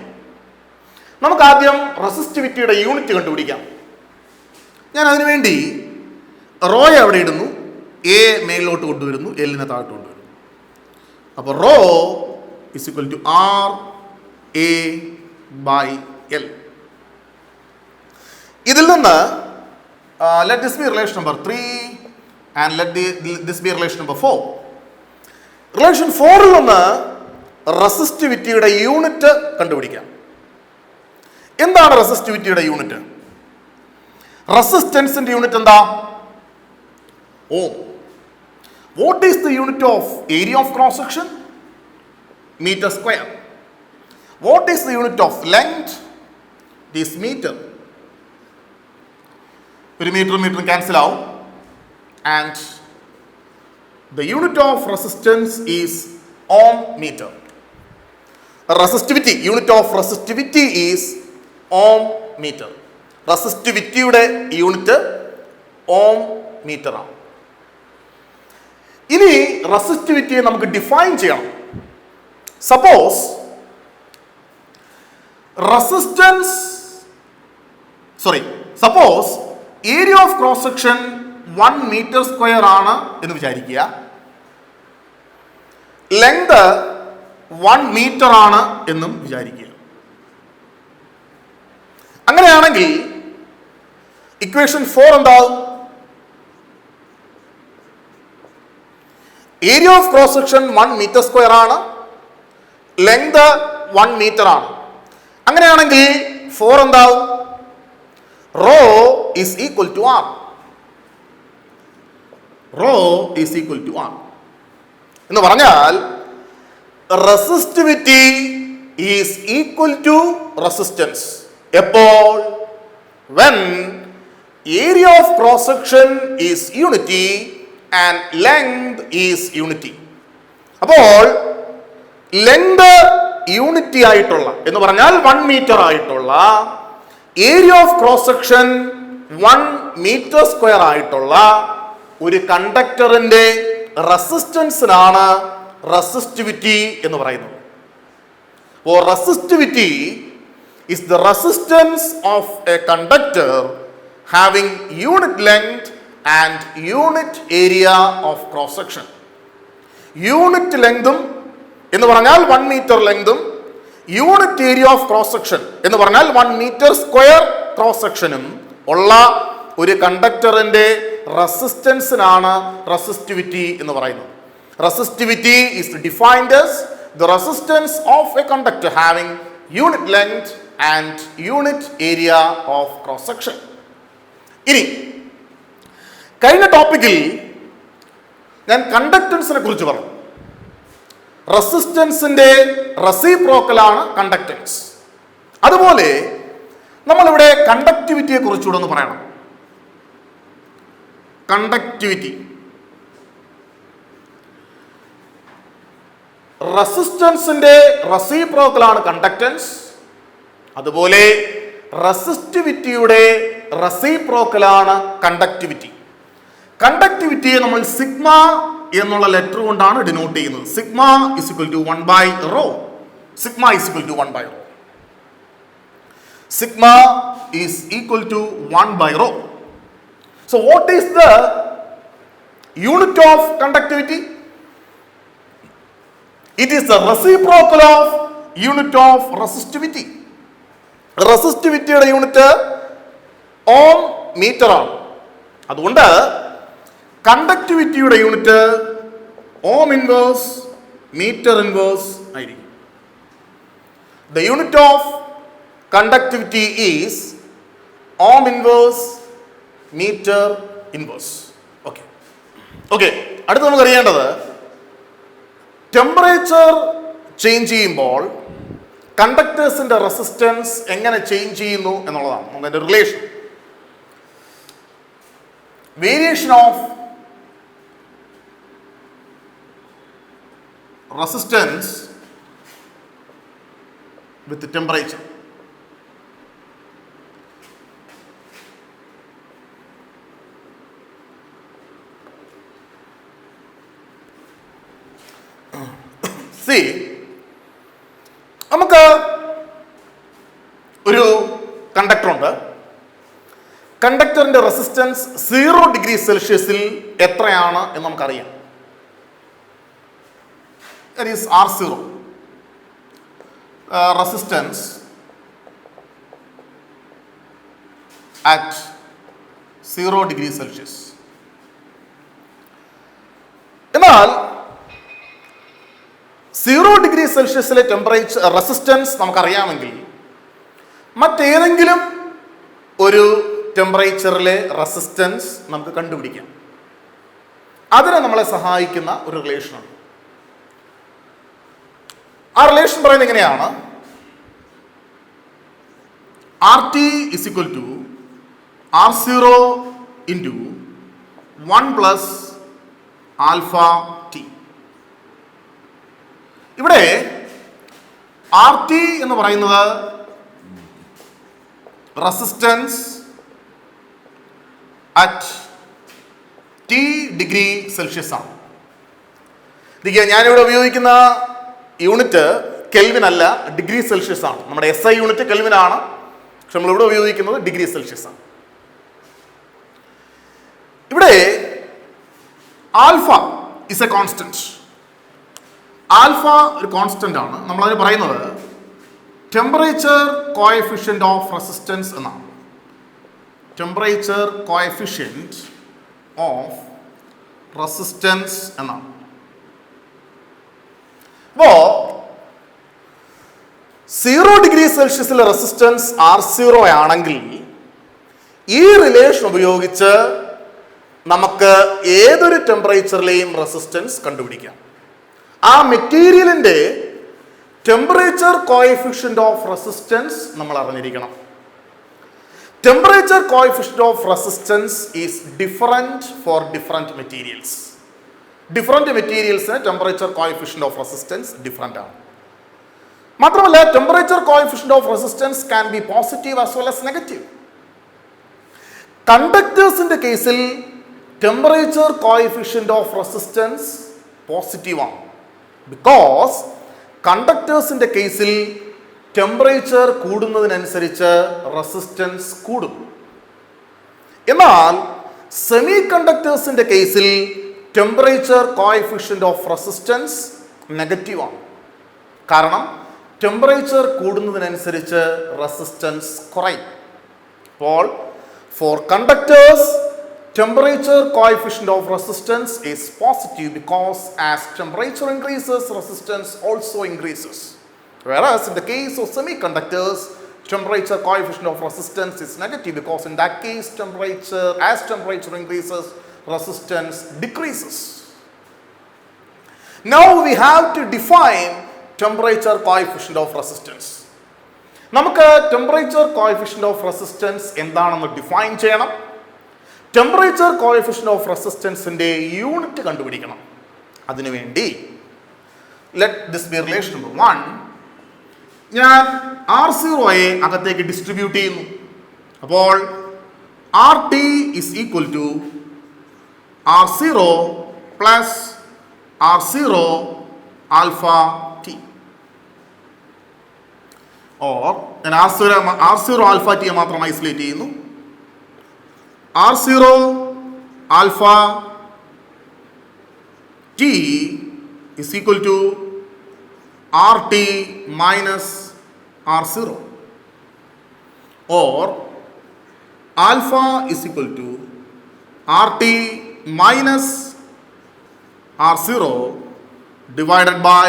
നമുക്ക് ആദ്യം റെസിസ്റ്റിവിറ്റിയുടെ യൂണിറ്റ് കണ്ടുപിടിക്കാം. ഞാൻ അതിനുവേണ്ടി റോയെ അവിടെ ഇടുന്നു, എ മേലോട്ട് കൊണ്ടുവരുന്നു, എല്ലിനെ താഴോട്ട് കൊണ്ടുവരുന്നു. അപ്പോൾ rho is equal to R A by L. ഇതിൽ നിന്ന് let this be relation number 3 and let this be relation number 4. Relation 4ൽ നിന്ന് റെസിസ്റ്റിവിറ്റിയുടെ യൂണിറ്റ് കണ്ടുപിടിക്കാം. എന്താണ് റെസിസ്റ്റിവിറ്റിയുടെ യൂണിറ്റ്? റെസിസ്റ്റൻസിന്റെ യൂണിറ്റ് എന്താ? Ohm. What is the unit of area of cross section? Metre square. What is the unit of length? It is metre. ഒരു മീറ്ററും ക്യാൻസൽ ആവും. And the unit of resistance is ohm metre. Resistivity, unit of resistivity is ohm metre. റെസിസ്റ്റിവിറ്റിയുടെ യൂണിറ്റ് ഓം മീറ്റർ ആണ്. ഇനി റെസിസ്റ്റിവിറ്റിയെ നമുക്ക് ഡിഫൈൻ ചെയ്യണം. Suppose area of cross section 1 metre square ആണ് എന്ന് വിചാരിക്കുക. ലെങ്ത് 1 മീറ്റർ ആണ് എന്നും വിചാരിക്കുക. അങ്ങനെയാണെങ്കിൽ ഇക്വേഷൻ 4 എന്താവും? Area of cross section 1 metre square ആണ്, ലെങ്ത് 1 മീറ്റർ ആണ്. അങ്ങനെയാണെങ്കിൽ 4 എന്താവും? Rho is equal to R. Rho is equal to R എന്ന് പറഞ്ഞാൽ resistivity is equal to resistance. എപ്പോൾ? when area of cross section is unity and length is unity. അപ്പോൾ ലെങ്ത് യൂണിറ്റി ആയിട്ടുള്ള എന്ന് പറഞ്ഞാൽ 1 മീറ്റർ ആയിട്ടുള്ള, area of cross section 1 metre square ആയിട്ടുള്ള ഒരു കണ്ടക്ടറിന്റെ റെസിസ്റ്റൻസിനാണ് റെസിസ്റ്റിവിറ്റി എന്ന് പറയുന്നത്. അപ്പോൾ resistivity is the resistance of a conductor having unit length and unit area of cross section. Unit ലെങ്തും എന്ന് പറഞ്ഞാൽ 1 മീറ്റർ ലെങ്തും, unit area of cross section എന്ന് പറഞ്ഞാൽ 1 മീറ്റർ സ്ക്വയർ ക്രോസ് സെക്ഷനും ഉള്ള ഒരു കണ്ടക്ടറിന്റെ റെസിസ്റ്റൻസിനാണ് റെസിസ്റ്റിവിറ്റി എന്ന് പറയുന്നത്. Resistivity is defined as the resistance of a conductor having unit length and unit area of cross section. ഇനി കഴിഞ്ഞ ടോപ്പിക്കിൽ ഞാൻ കണ്ടക്ടൻസിനെ കുറിച്ച് പറഞ്ഞു. റെസിസ്റ്റൻസിന്റെ റെസിപ്രോക്കലാണ് കണ്ടക്ടൻസ്. അതുപോലെ നമ്മളിവിടെ കണ്ടക്ടിവിറ്റിയെ കുറിച്ചുകൂടെ ഒന്ന് പറയണം. കണ്ടക്ടിവിറ്റി, റെസിസ്റ്റൻസിന്റെ റെസിപ്രോക്കലാണ് കണ്ടക്ടൻസ്. അതുപോലെ റെസിസ്റ്റിവിറ്റിയുടെ റെസിപ്രോക്കലാണ് കണ്ടക്ടിവിറ്റി. കണ്ടക്ടിവിറ്റിയെ നമ്മൾ സിഗ്മ എന്നുള്ള ലെറ്റർ കൊണ്ടാണ് ഡിനോട്ട് ചെയ്യുന്നത്. Sigma is equal to 1 by rho. Sigma is equal to 1 by rho. Sigma is equal to 1 by rho. So what is the unit of conductivity? It is the reciprocal of unit of resistivity. റെസിസ്റ്റിവിറ്റിയുടെ യൂണിറ്റ് ഓം മീറ്റർ ആണ്. അതുകൊണ്ട് കണ്ടക്ടിവിറ്റിയുടെ unit ohm inverse metre inverse ആയിരിക്കും. The unit of conductivity is ohm inverse metre inverse. Okay okay അടുത്ത് നമുക്ക് അറിയേണ്ടത് ടെമ്പറേച്ചർ ചേഞ്ച് ചെയ്യുമ്പോൾ കണ്ടക്ടേഴ്സിന്റെ റെസിസ്റ്റൻസ് എങ്ങനെ ചേഞ്ച് ചെയ്യുന്നു എന്നുള്ളതാണ് നമുക്കതിന്റെ relation. Variation of resistance with temperature. നമുക്ക് ഒരു കണ്ടക്ടർ ഉണ്ട്. കണ്ടക്ടറിന്റെ റെസിസ്റ്റൻസ് 0 ഡിഗ്രി സെൽഷ്യസിൽ എത്രയാണ് എന്ന് നമുക്കറിയാം. That is R0. Resistance at 0 degree Celsius. എന്നാൽ 0 ഡിഗ്രി സെൽഷ്യസിലെ ടെമ്പറേച്ചർ റെസിസ്റ്റൻസ് നമുക്കറിയാമെങ്കിൽ മറ്റേതെങ്കിലും ഒരു ടെമ്പറേച്ചറിലെ റെസിസ്റ്റൻസ് നമുക്ക് കണ്ടുപിടിക്കാം. അതിനെ നമ്മളെ സഹായിക്കുന്ന ഒരു റിലേഷനാണ്. ആ റിലേഷൻ പറയുന്നത് എങ്ങനെയാണ്? RT is equal to R0 into 1 plus alpha t. ഇവിടെ RT എന്ന് പറയുന്നത് resistance at T degree Celsius ആണ്. ഞാനിവിടെ ഉപയോഗിക്കുന്ന യൂണിറ്റ് കെൽവിൻ അല്ല, ഡിഗ്രി സെൽഷ്യസ് ആണ്. നമ്മുടെ SI യൂണിറ്റ് കെൽവിൻ ആണ്, പക്ഷെ നമ്മളിവിടെ ഉപയോഗിക്കുന്നത് ഡിഗ്രി സെൽഷ്യസ് ആണ്. ഇവിടെ alpha is A constant. Alpha ഒരു കോൺസ്റ്റന്റ് ആണ്. നമ്മളതിന് പറയുന്നത് ടെമ്പറേച്ചർ കോഎഫിഷ്യന്റ് ഓഫ് റെസിസ്റ്റൻസ് എന്നാണ്. ടെമ്പറേച്ചർ കോഎഫിഷ്യന്റ് ഓഫ് റെസിസ്റ്റൻസ് എന്നാണ്. അപ്പോ 0 ഡിഗ്രി സെൽഷ്യസിലെ റെസിസ്റ്റൻസ് R0 ആണെങ്കിൽ ഈ റിലേഷൻ ഉപയോഗിച്ച് നമുക്ക് ഏതൊരു ടെമ്പറേച്ചറിലെയും റെസിസ്റ്റൻസ് കണ്ടുപിടിക്കാം. ആ മെറ്റീരിയലിന്റെ ടെമ്പറേച്ചർ കോഎഫിഷ്യന്റ് ഓഫ് റെസിസ്റ്റൻസ് നമ്മൾ അറിഞ്ഞിരിക്കണം. Temperature coefficient of resistance is different for different materials. Different മെറ്റീരിയൽസിന് temperature coefficient of resistance different ആണ്. മാത്രമല്ല temperature coefficient of resistance can be positive as well as negative. കണ്ടക്ടേഴ്സിന്റെ കേസിൽ temperature coefficient of resistance positive ആണ്. ബിക്കോസ് കണ്ടക്ടേഴ്സിന്റെ കേസിൽ ടെമ്പറേച്ചർ കൂടുന്നതിനനുസരിച്ച് റെസിസ്റ്റൻസ് കൂടും. എന്നാൽ സെമി കണ്ടക്ടേഴ്സിന്റെ കേസിൽ temperature coefficient of resistance negative ആണ്. കാരണം ടെമ്പറേച്ചർ കൂടുന്നതിനനുസരിച്ച് റെസിസ്റ്റൻസ് കുറയും. അപ്പോൾ for conductors temperature coefficient of resistance is positive because as temperature increases, resistance also increases. Whereas in the case of semiconductors, temperature coefficient of resistance is negative because in that case as temperature increases, resistance decreases. Now we have to define temperature coefficient of resistance. നമുക്ക് temperature coefficient of resistance എന്താണെന്ന് ഡിഫൈൻ ചെയ്യണം. ടെമ്പറേച്ചർ കോഎഫിഷ്യന്റ് ഓഫ് റെസിസ്റ്റൻസിന്റെ യൂണിറ്റ് കണ്ടുപിടിക്കണം. അതിനുവേണ്ടി let this B relation number 1. ഞാൻ R0യെ അകത്തേക്ക് ഡിസ്ട്രിബ്യൂട്ട് ചെയ്യുന്നു. അപ്പോൾ RT is equal to R0 plus R0 alpha t. Or ഞാൻ R0 alpha t മാത്രം ഐസൊലേറ്റ് ചെയ്യുന്നു. R0 alpha t is equal to RT minus R0, or alpha is equal to RT minus R0 divided by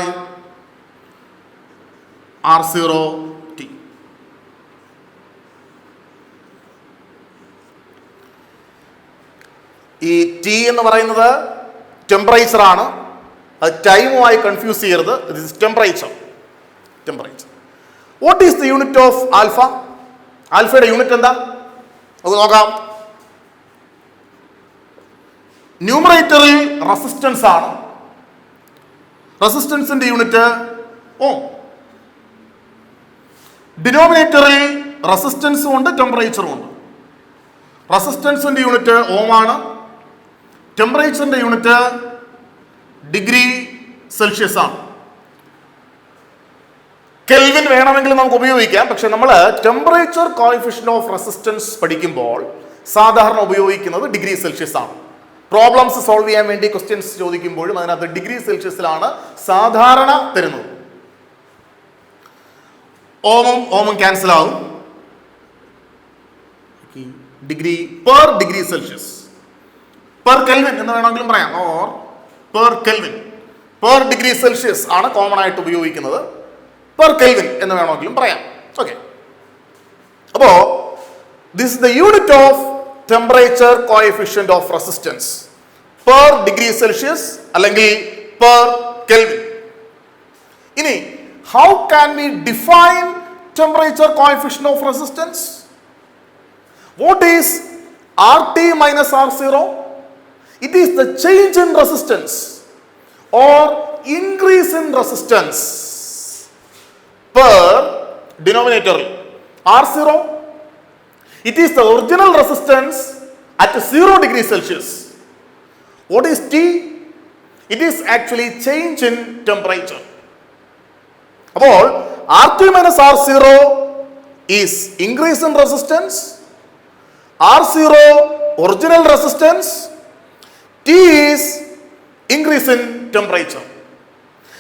R0 t. ഈ ടി എന്ന് പറയുന്നത് ടെമ്പറേച്ചർ ആണ്, അത് ടൈമുമായി കൺഫ്യൂസ് ചെയ്യരുത്. This is temperature. What is the unit of alpha? ആൽഫയുടെ യൂണിറ്റ് എന്താ നമുക്ക് നോക്കാം. ന്യൂമറേറ്ററിൽ റെസിസ്റ്റൻസ് ആണ്, റെസിസ്റ്റൻസിന്റെ യൂണിറ്റ് ഓം. ഡിനോമിനേറ്ററിൽ റെസിസ്റ്റൻസും ഉണ്ട് ടെമ്പറേച്ചറും ഉണ്ട്. റെസിസ്റ്റൻസിന്റെ യൂണിറ്റ് ഓം ആണ്, ടെമ്പറേച്ചറിന്റെ യൂണിറ്റ് ഡിഗ്രി സെൽഷ്യസ് ആണ്. കെൽവിൻ വേണമെങ്കിൽ നമുക്ക് ഉപയോഗിക്കാം, പക്ഷെ നമ്മൾ ടെമ്പറേച്ചർ കോഎഫിഷ്യന്റ് ഓഫ് റെസിസ്റ്റൻസ് പഠിക്കുമ്പോൾ സാധാരണ ഉപയോഗിക്കുന്നത് ഡിഗ്രി സെൽഷ്യസ് ആണ്. പ്രോബ്ലംസ് സോൾവ് ചെയ്യാൻ വേണ്ടി ക്വസ്റ്റ്യൻസ് ചോദിക്കുമ്പോഴും അതിനകത്ത് ഡിഗ്രി സെൽഷ്യസിലാണ് സാധാരണ തരുന്നത്. ഓമും ക്യാൻസൽ ആവും. Degree per degree Celsius, per kelvin എന്ന് വേണമെങ്കിലും പറയാം, or per kelvin. Per degree Celsius ആണ് കോമൺ ആയിട്ട് ഉപയോഗിക്കുന്നത്, പെർ കെൽവിൻ എന്ന് വേണമെങ്കിലും പറയാം. ഓക്കെ, അപ്പോ this is the unit of temperature coefficient of resistance, per degree Celsius അല്ലെങ്കിൽ പെർ കെൽവിൻ. ഇനി how can we define temperature coefficient of resistance? What is RT minus R0? It is the change in resistance or increase in resistance per denominator R0. It is the original resistance at 0 degree Celsius. What is T? It is actually change in temperature. അപ്പോൾ RT minus R0 is increase in resistance, R0 original resistance, T is increase in temperature.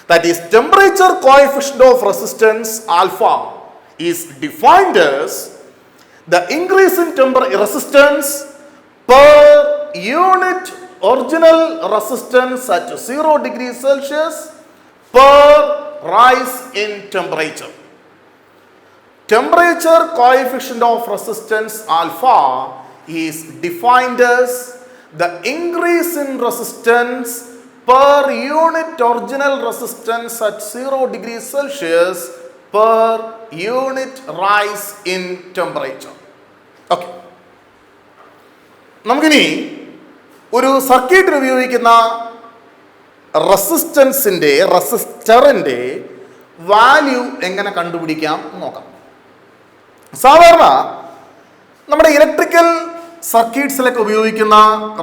That is, temperature coefficient of resistance alpha is defined as the increase in resistance per unit original resistance at 0 degree Celsius per rise in temperature. Temperature coefficient of resistance alpha is defined as the increase in resistance per unit original resistance at 0 degree Celsius per unit rise in temperature. Okay. നമുക്കിനി ഒരു സർക്യൂട്ടിൽ ഉപയോഗിക്കുന്ന റെസിസ്റ്ററിന്റെ വാല്യൂ എങ്ങനെ കണ്ടുപിടിക്കാം നോക്കാം. സാധാരണ നമ്മുടെ ഇലക്ട്രിക്കൽ സർക്യൂട്ട്സിലൊക്കെ ഉപയോഗിക്കുന്ന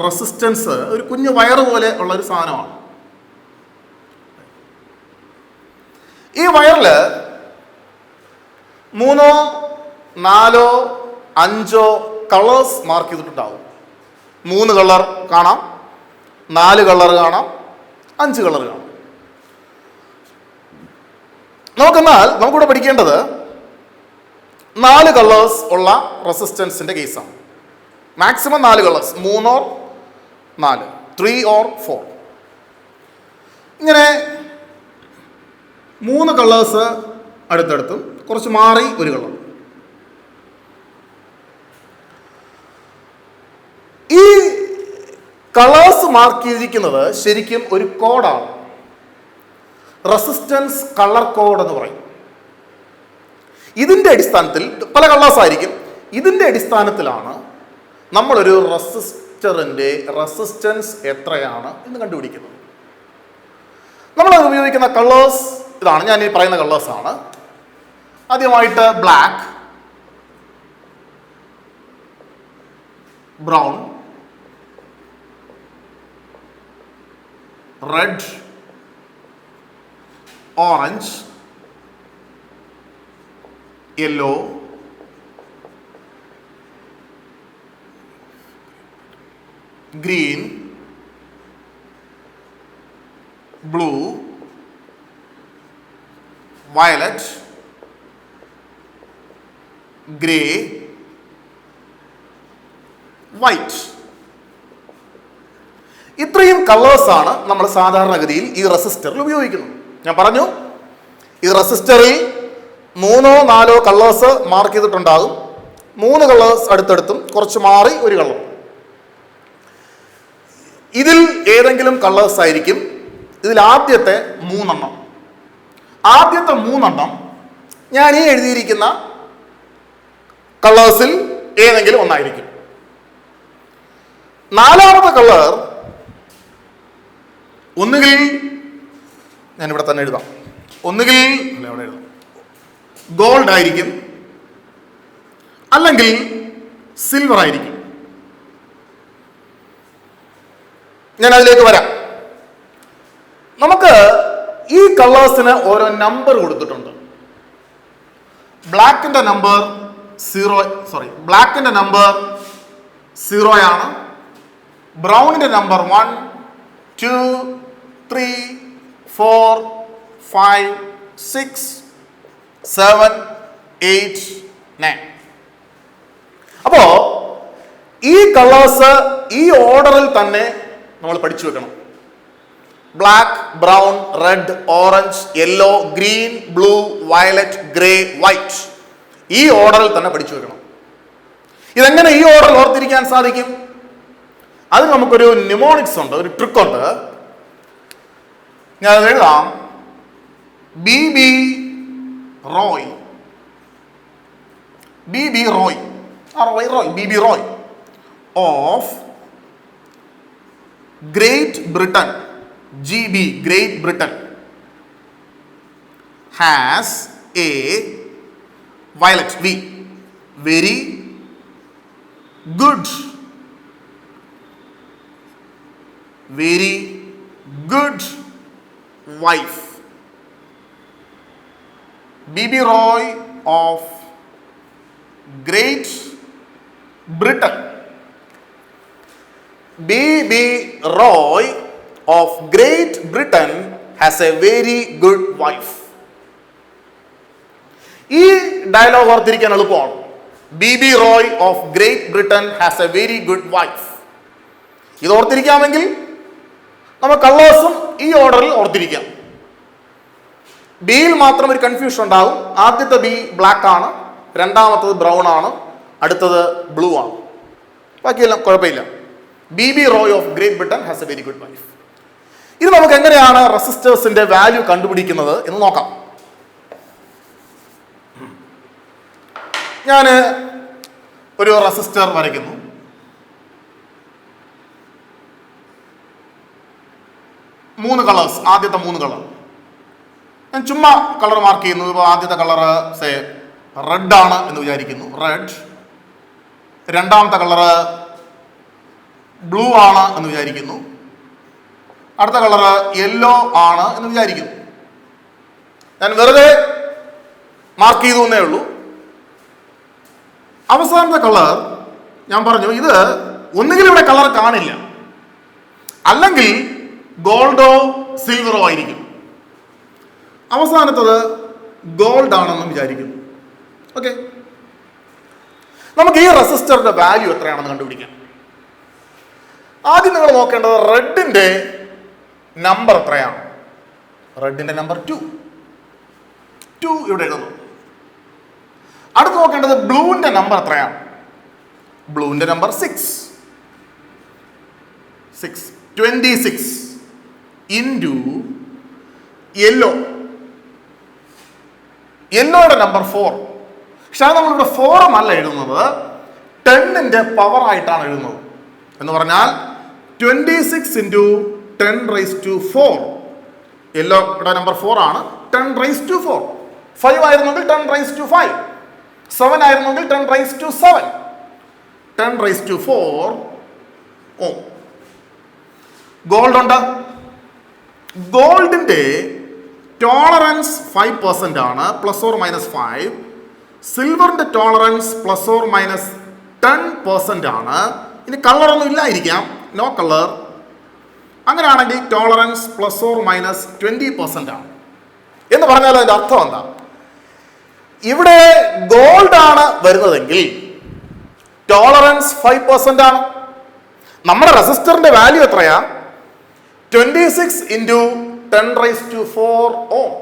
റെസിസ്റ്റൻസ് ഒരു കുഞ്ഞു വയർ പോലെ ഉള്ള ഒരു സാധനമാണ്. ഈ വയറിൽ 3, 4, 5 കളേഴ്സ് മാർക്ക് ചെയ്തിട്ടുണ്ടാവും. 3 കളർ കാണാം, 4 കളർ കാണാം, 5 കളർ കാണാം. നമുക്കിവിടെ പഠിക്കേണ്ടത് 4 കളേഴ്സ് ഉള്ള റെസിസ്റ്റൻസിന്റെ കേസാണ്. Maximum 4 colours, 3 or 4, 3 or 4. ഇങ്ങനെ 3 കളേഴ്സ് അടുത്തടുത്തും കുറച്ച് മാറി ഒരു കളർ. ഈ കളേഴ്സ് മാർക്ക് ചെയ്തിരിക്കുന്നത് ശരിക്കും ഒരു കോഡാണ്. റെസിസ്റ്റൻസ് കളർ കോഡ് എന്ന് പറയും. ഇതിൻ്റെ അടിസ്ഥാനത്തിൽ പല കളേഴ്സ് ആയിരിക്കും. ഇതിൻ്റെ അടിസ്ഥാനത്തിലാണ് നമ്മളൊരു റെസിസ്റ്ററിൻ്റെ റെസിസ്റ്റൻസ് എത്രയാണ് എന്ന് കണ്ടുപിടിക്കുന്നത്. നമ്മൾ ഉപയോഗിക്കുന്ന കളേഴ്സ് ഇതാണ്, ഞാൻ ഈ പറയുന്ന കളേഴ്സാണ്. ആദ്യമായിട്ട് black, brown, red, orange, yellow, green, blue, violet, grey, white. ഇത്രയും കളേഴ്സാണ് നമ്മൾ സാധാരണഗതിയിൽ ഈ റെസിസ്റ്ററിൽ ഉപയോഗിക്കുന്നത്. ഞാൻ പറഞ്ഞു, ഈ റെസിസ്റ്ററിൽ 3 or 4 കളേഴ്സ് മാർക്ക് ചെയ്തിട്ടുണ്ടാകും. 3 കളേഴ്സ് അടുത്തടുത്തും കുറച്ച് മാറി ഒരു കളർ. ഇതിൽ ഏതെങ്കിലും കളേഴ്സ് ആയിരിക്കും. ഇതിൽ ആദ്യത്തെ മൂന്നെണ്ണം ഞാൻ ഈ എഴുതിയിരിക്കുന്ന കളേഴ്സിൽ ഏതെങ്കിലും ഒന്നായിരിക്കും. നാലാമത്തെ കളർ ഒന്നുകിൽ ഞാനിവിടെ തന്നെ എഴുതാം, ഒന്നുകിൽ ഗോൾഡ് ആയിരിക്കും, അല്ലെങ്കിൽ സിൽവർ ആയിരിക്കും. ഞാൻ അതിലേക്ക് വരാം. നമുക്ക് ഈ കളേഴ്സിന് ഓരോ നമ്പർ കൊടുത്തിട്ടുണ്ട്. ബ്ലാക്കിന്റെ നമ്പർ 0 ആണ്. ബ്രൗണിന്റെ നമ്പർ 1, 2, 3, 4, 5, 6, 7, 8, 9. അപ്പോ ഈ കളേഴ്സ് ഈ ഓർഡറിൽ തന്നെ നമ്മൾ പഠിച്ചു വെക്കണം. Black, brown, red, orange, yellow, green, blue, violet, grey, white, ഈ ഓർഡറിൽ തന്നെ പഠിച്ചു വെക്കണം. ഇതെങ്ങനെ ഈ ഓർഡറിൽ ഓർത്തിരിക്കാൻ സാധിക്കും? അത് നമുക്കൊരു ന്യൂമോണിക്സ് ഉണ്ട്, ഒരു ട്രിക്ക് ഉണ്ട്. ഞാൻ എഴുതാം. BB Roy of great Britain, GB Great Britain, has a violet V, very good wife. BB Roy of Great Britain, BB Roy of Great Britain has a very good wife. ഈ ഡയലോഗ് ഓർത്തിരിക്കാൻ എളുപ്പമാണ്. BB Roy of Great Britain has a very good wife. ഇത് ഓർത്തിരിക്കാമെങ്കിൽ നമ്മൾ കളേഴ്സും ഈ ഓർഡറിൽ ഓർത്തിരിക്കാം. ബിയിൽ മാത്രം ഒരു കൺഫ്യൂഷൻ ഉണ്ടാകും. ആദ്യത്തെ ബി ബ്ലാക്ക് ആണ്, രണ്ടാമത്തത് ബ്രൗൺ ആണ്, അടുത്തത് ബ്ലൂ ആണ്. ബാക്കിയെല്ലാം കുഴപ്പമില്ല. BB Roy of Great Britain has a very good wife. ഇത് നമുക്ക് എങ്ങനെയാണ് റെസിസ്റ്റേഴ്സിന്റെ വാല്യൂ കണ്ടുപിടിക്കുന്നത് എന്ന് നോക്കാം. ഞാൻ ഒരു റെസിസ്റ്റർ വരയ്ക്കുന്നു. മൂന്ന് കളേഴ്സ്, ആദ്യത്തെ മൂന്ന് കളർ ഞാൻ ചുമ്മാ കളർ മാർക്ക് ചെയ്യുന്നു. ഇപ്പോൾ ആദ്യത്തെ കളർ സേ റെഡ് ആണ് എന്ന് വിചാരിക്കുന്നു, റെഡ്. രണ്ടാമത്തെ കളർ ബ്ലൂ ആണ് എന്ന് വിചാരിക്കുന്നു. അടുത്ത കളർ യെല്ലോ ആണ് എന്ന് വിചാരിക്കുന്നു. ഞാൻ വെറുതെ മാർക്ക് ചെയ്തു എന്നേ ഉള്ളൂ. അവസാനത്തെ കളർ ഞാൻ പറഞ്ഞു, ഇത് ഒന്നുകിൽ ഇവിടെ കളർ കാണില്ല, അല്ലെങ്കിൽ ഗോൾഡോ സിൽവറോ ആയിരിക്കും. അവസാനത്തത് ഗോൾഡ് ആണെന്നും വിചാരിക്കുന്നു. ഓക്കെ, നമുക്ക് ഈ റെസിസ്റ്ററിന്റെ വാല്യൂ എത്രയാണെന്ന് കണ്ടുപിടിക്കാം. ആദ്യം നിങ്ങൾ നോക്കേണ്ടത് റെഡിന്റെ നമ്പർ എത്രയാണ്. റെഡിന്റെ നമ്പർ 2 ഇവിടെ എഴുതുന്നു. അടുത്ത് നോക്കേണ്ടത് ബ്ലൂവിന്റെ നമ്പർ എത്രയാണ്. ബ്ലൂവിന്റെ നമ്പർ 6. 26 into yellow. യെല്ലോയുടെ നമ്പർ 4. പക്ഷെ അത് നമ്മളിവിടെ 4 അല്ല എഴുതുന്നത്, 10ന്റെ പവർ ആയിട്ടാണ് എഴുതുന്നത്. എന്ന് പറഞ്ഞാൽ 26 ഇൻറ്റു 10⁴. യെല്ലോയുടെ നമ്പർ 4 ആണ്, 10⁴. 5 ആയിരുന്നെങ്കിൽ 10⁵. 7 ആയിരുന്നെങ്കിൽ 10⁷. 10⁴ ഓ. ഗോൾഡ് ഉണ്ട്. ഗോൾഡിന്റെ ടോളറൻസ് 5% ആണ്, ±5. സിൽവറിന്റെ ടോളറൻസ് ±10% ആണ്. ഇനി കളറൊന്നും ഇല്ലായിരിക്കാം, നോ കളർ. അങ്ങനെയാണെങ്കിൽ ടോളറൻസ് ±20% ആണ്. എന്ന് പറഞ്ഞാൽ അതിന്റെ അർത്ഥം എന്താ? ഇവിടെ ഗോൾഡ് ആണ് വരുന്നതെങ്കിൽ ടോളറൻസ് 5% ആണ്. നമ്മുടെ റെസിസ്റ്ററിന്റെ വാല്യൂ എത്രയാ? 26 ഇൻറ്റു 10⁴ ഓം.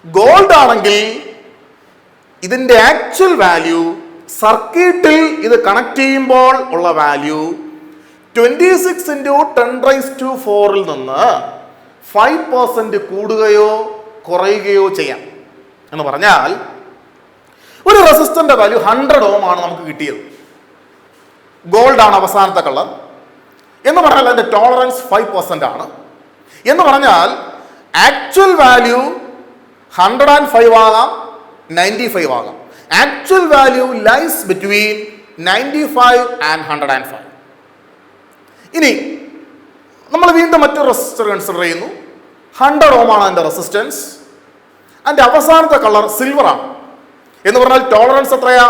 ഗോൾഡ് ആണെങ്കിൽ ഇതിന്റെ ആക്ച്വൽ വാല്യൂ, സർക്യൂട്ടിൽ ഇത് കണക്ട് ചെയ്യുമ്പോൾ ഉള്ള വാല്യൂ 26 into 10⁴ നിന്ന് 5% കൂടുകയോ കുറയുകയോ ചെയ്യാം. എന്ന് പറഞ്ഞാൽ ഒരു റെസിസ്റ്ററിന്റെ വാല്യൂ 100 ഓം ആണ് നമുക്ക് കിട്ടിയത്. ഗോൾഡ് ആണ് അവസാനത്തെ കളർ എന്ന് പറഞ്ഞാൽ അതിന്റെ ടോളറൻസ് 5% ആണ്. എന്ന് പറഞ്ഞാൽ ആക്ച്വൽ വാല്യൂ 105 ആകാം, 95 ആകാം. Actual value lies between 95 and 105. ഇനി നമ്മൾ വീണ്ടും മറ്റൊരു റെസിസ്റ്റർ കൺസിഡർ ചെയ്യുന്നു. 100 ഓം ആണ് അതിന്റെ റെസിസ്റ്റൻസ്. അതിന്റെ അവസാനത്തെ കളർ സിൽവർ ആണ്. എന്ന് പറഞ്ഞാൽ ടോളറൻസ് എത്രയാ?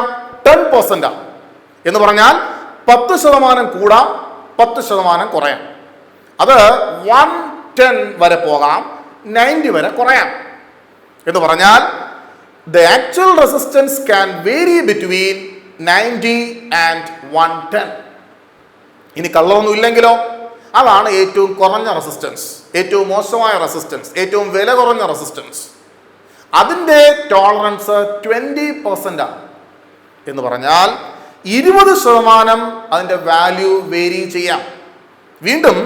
10% ആണ്. എന്ന് പറഞ്ഞാൽ 10% കൂടാം, 10% കുറയാം. അത് 110 വരെ പോകാം, 90 വരെ കുറയാം. എന്ന് പറഞ്ഞാൽ the actual resistance can vary between 90 and 110. ഇനി കളറൊന്നും ഇല്ലെങ്കിലോ? അതാണ് ഏറ്റവും കുറഞ്ഞ റെസിസ്റ്റൻസ്, ഏറ്റവും മോശമായ റെസിസ്റ്റൻസ്, ഏറ്റവും വില കുറഞ്ഞ റെസിസ്റ്റൻസ്. അതിൻ്റെ ടോളറൻസ് 20% ആണ്. എന്ന് പറഞ്ഞാൽ 20% അതിൻ്റെ വാല്യൂ വേരി ചെയ്യാം. വീണ്ടും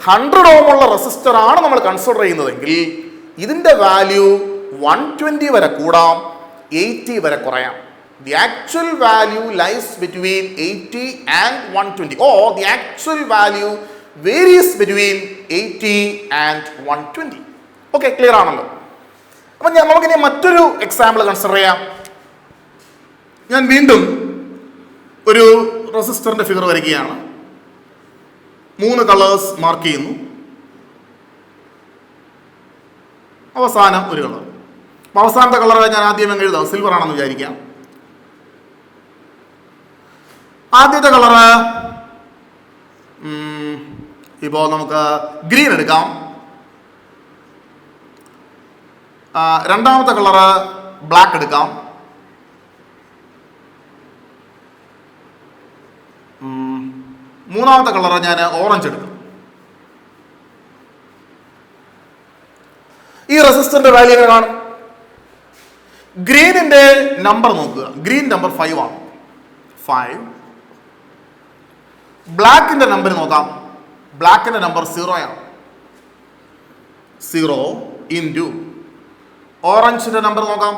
100 ഓം ഉള്ള റെസിസ്റ്റർ ആണ് നമ്മൾ കൺസിഡർ ചെയ്യുന്നതെങ്കിൽ ഇതിൻ്റെ വാല്യൂ 120 വരെ കൂടാം, 80 വരെ കുറയാം. The actual value lies between 80 and 120, or the actual value varies between 80 and 120. Okay, clear ആണല്ലോ? അപ്പം നമുക്കിനി മറ്റൊരു എക്സാമ്പിൾ കൺസിഡർ ചെയ്യാം. ഞാൻ വീണ്ടും ഒരു റെസിസ്റ്ററിന്റെ ഫിഗർ വരയ്ക്കുകയാണ്. 3 കളേഴ്സ് മാർക്ക് ചെയ്യുന്നു. അവസാനം ഒരു കളർ. അവസാനത്തെ കളർ ഞാൻ ആദ്യം അങ്ങ് എഴുതാം. സിൽവർ ആണെന്ന് വിചാരിക്കാം. ആദ്യത്തെ കളറ് ഇപ്പോൾ നമുക്ക് ഗ്രീൻ എടുക്കാം. രണ്ടാമത്തെ കളറ് ബ്ലാക്ക് എടുക്കാം. മൂന്നാമത്തെ കളറ് ഞാൻ ഓറഞ്ച് എടുക്കും. ഈ റെസിസ്റ്ററിന്റെ വാല്യൂ കാണും. ഗ്രീനിന്റെ നമ്പർ നോക്കുക. ഗ്രീൻ നമ്പർ 5 ആണ്. 5. ബ്ലാക്കിന്റെ നമ്പർ നോക്കാം. ബ്ലാക്കിന്റെ നമ്പർ 0 ആണ്. 0 ഇൻറ്റു ഓറഞ്ചിന്റെ നമ്പർ നോക്കാം.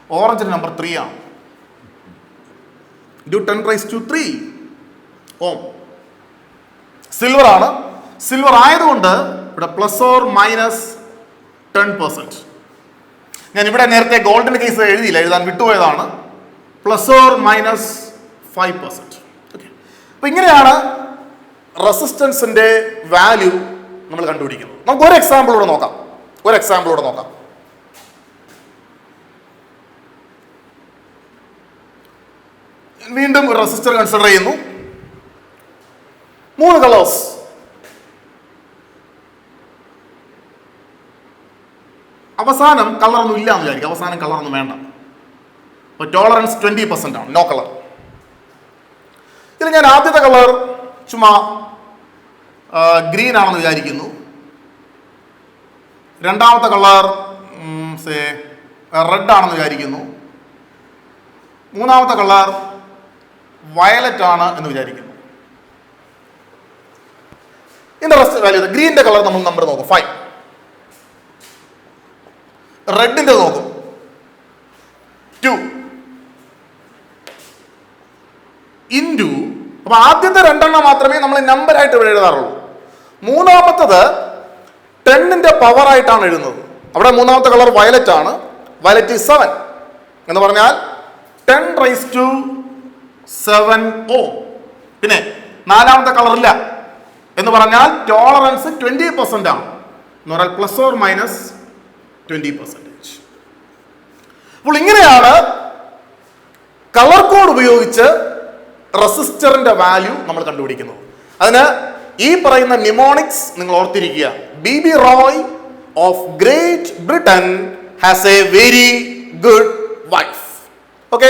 ഓറഞ്ചിന്റെ നമ്പർ 3 ആണ്. ഇൻറ്റു 10⁻³ ഓം. സിൽവർ ആണ്. സിൽവർ ആയതുകൊണ്ട് ഇവിടെ ±10%. ഞാൻ ഇവിടെ നേരത്തെ ഗോൾഡിന്റെ കേസ് എഴുതിയില്ല, എഴുതാൻ വിട്ടുപോയതാണ്. ±5%. ഓക്കെ, അപ്പൊ ഇങ്ങനെയാണ് റെസിസ്റ്റൻസിന്റെ വാല്യൂ നമ്മൾ കണ്ടുപിടിക്കുന്നത്. നമുക്ക് ഒരു എക്സാമ്പിളൂടെ നോക്കാം. വീണ്ടും ഒരു റെസിസ്റ്റർ കൺസിഡർ ചെയ്യുന്നു. 3 കളേഴ്സ്. അവസാനം കളറൊന്നും ഇല്ല എന്ന് വിചാരിക്കും. അവസാനം കളറൊന്നും വേണ്ട. അപ്പോൾ ടോളറൻസ് 20% ആണ്, നോ കളർ. ഇതിൽ ഞാൻ ആദ്യത്തെ കളർ ചുമ്മാ ഗ്രീൻ ആണെന്ന് വിചാരിക്കുന്നു. രണ്ടാമത്തെ കളർ റെഡ് ആണെന്ന് വിചാരിക്കുന്നു. മൂന്നാമത്തെ കളർ വയലറ്റ് ആണ് എന്ന് വിചാരിക്കുന്നു. ഇതിന്റെ റെസ്റ്റ് വാല്യൂ ഗ്രീനിന്റെ കളർ നമ്മൾ നമ്പർ നോക്കും 5. റെഡിന്റെ നോക്കും 2 ഇൻറ്റു. അപ്പൊ ആദ്യത്തെ 2 എണ്ണം മാത്രമേ നമ്മൾ നമ്പറായിട്ട് ഇവിടെ എഴുതാറുള്ളൂ. മൂന്നാമത്തത് 10ന്റെ പവർ ആയിട്ടാണ് എഴുതുന്നത്. അവിടെ മൂന്നാമത്തെ കളർ വയലറ്റ് ആണ്. വയലറ്റ് 7 എന്ന് പറഞ്ഞാൽ 10⁻7 ഓം. പിന്നെ നാലാമത്തെ കളർ ഇല്ല എന്ന് പറഞ്ഞാൽ ടോളറൻസ് 20% ആണ്. എന്ന് പറഞ്ഞാൽ ±20%. അപ്പോൾ ഇങ്ങനെയാണ് കളർ കോഡ് ഉപയോഗിച്ച് റെസിസ്റ്ററിന്റെ വാല്യൂ നമ്മൾ കണ്ടുപിടിക്കുന്നത്. അതിന് ഈ പറയുന്ന നിമോണിക്സ് നിങ്ങൾ ഓർത്തിരിക്കുക. BB Roy of great Britain has A very good wife. Okay.